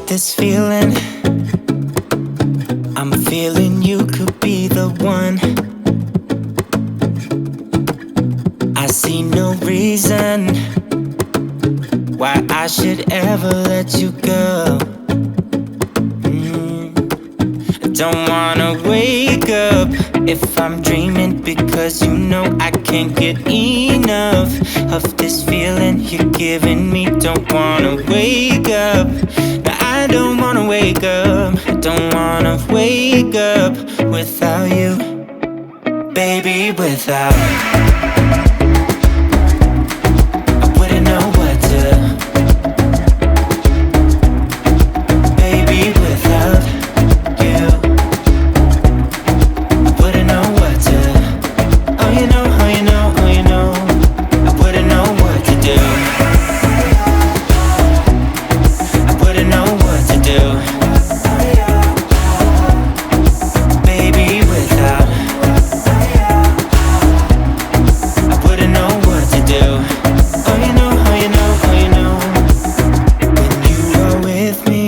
This feeling, I'm feeling you could be the one. I see no reason why I should ever let you go. I don't wanna wake up if I'm dreaming, because you know I can't get enough of this feeling you're giving me. Don't wanna wake up. I don't wanna wake up, I don't wanna wake up without you, baby, without. I wouldn't know what to, baby, without you. I wouldn't know what to, oh you know, oh you know, oh you know. I wouldn't know what to do. I wouldn't know what to do, baby, without. I wouldn't know what to do. Oh you know, oh you know, oh you know. When you are with me,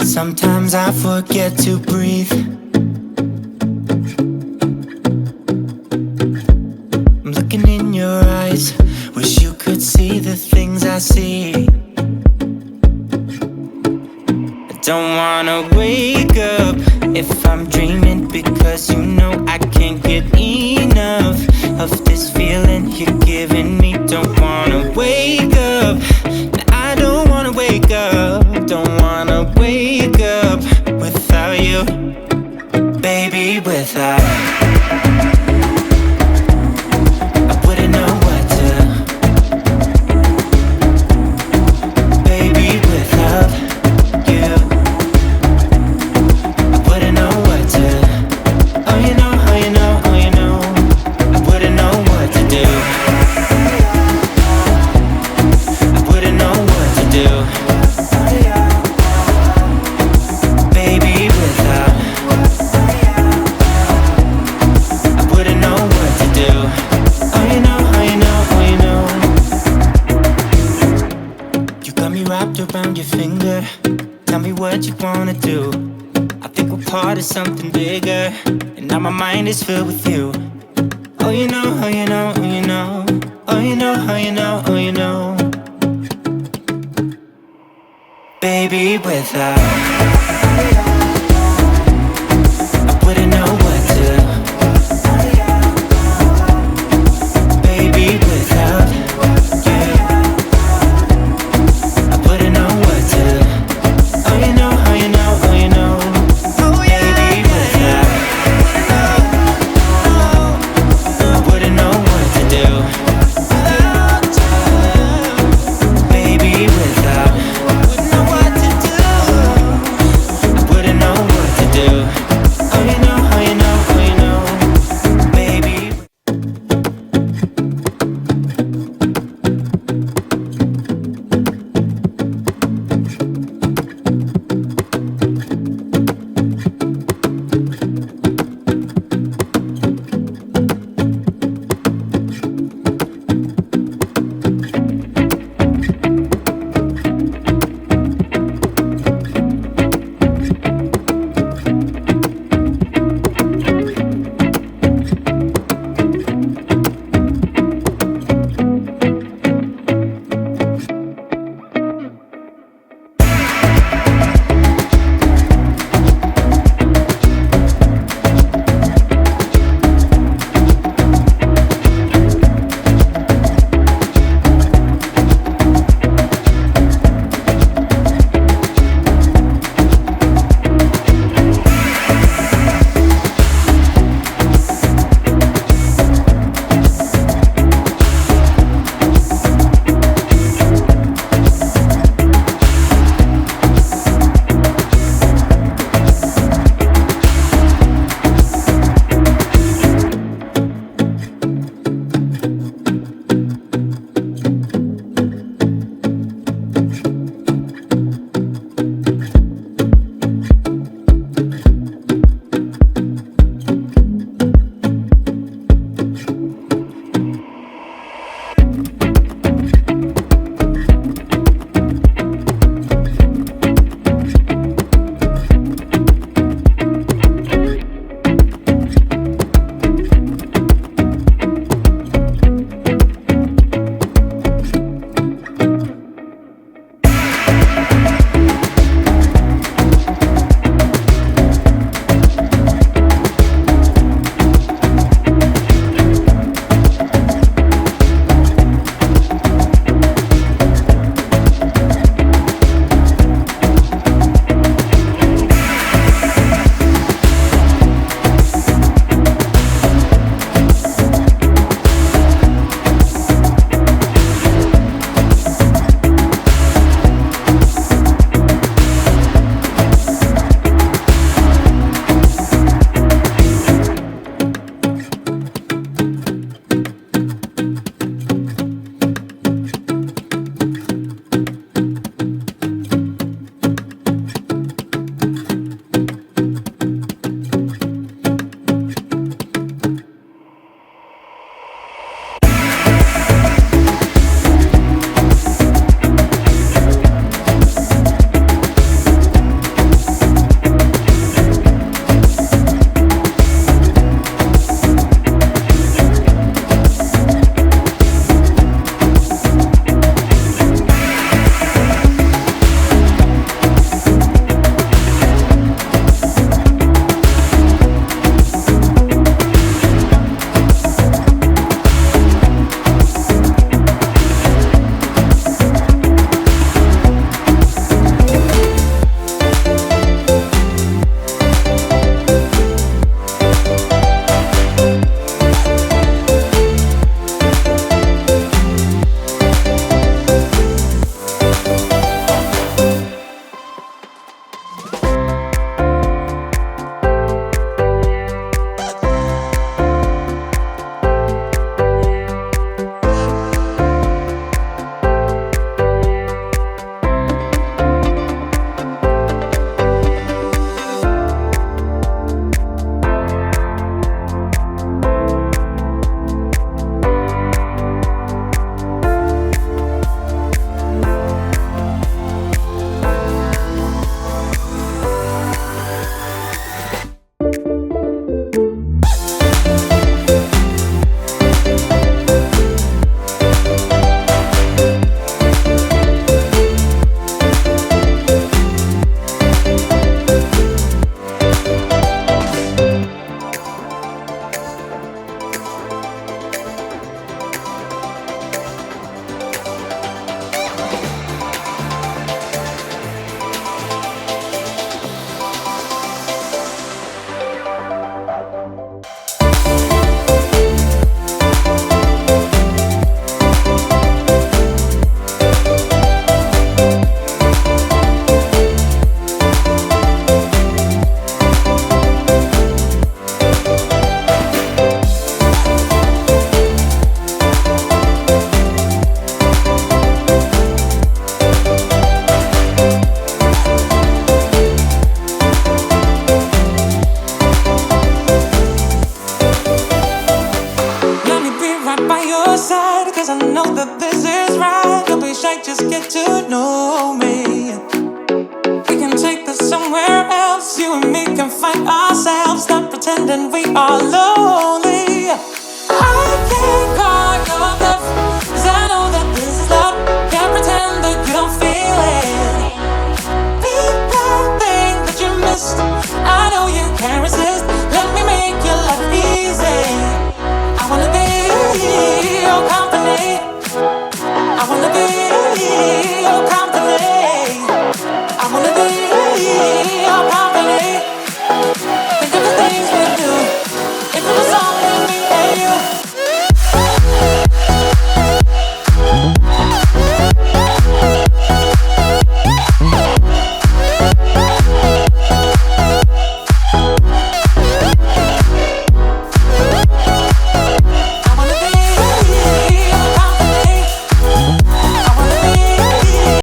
sometimes I forget to breathe. I'm looking in your eyes, wish you could see the things I see. Don't wanna wake up if I'm dreaming, because you know I can't get enough of this feeling you're giving me. Don't wanna wake up, I don't wanna wake up. Don't wanna wake up without you, baby, without. I wouldn't know what to, baby, without you. Around your finger, tell me what you wanna do. I think we're part of something bigger, and now my mind is filled with you. Oh you know, oh you know, oh you know. Oh you know, oh you know, oh you know. Baby, without. I wouldn't know what to, baby, without you. I wouldn't know what to, oh you know, oh you know, oh you know. Baby, without. I wouldn't know what to do, baby, without. I wouldn't know what to do. know that this is right. Don't be shy, just get to know me. We can take this somewhere else. You and me can find ourselves. Stop pretending we are love.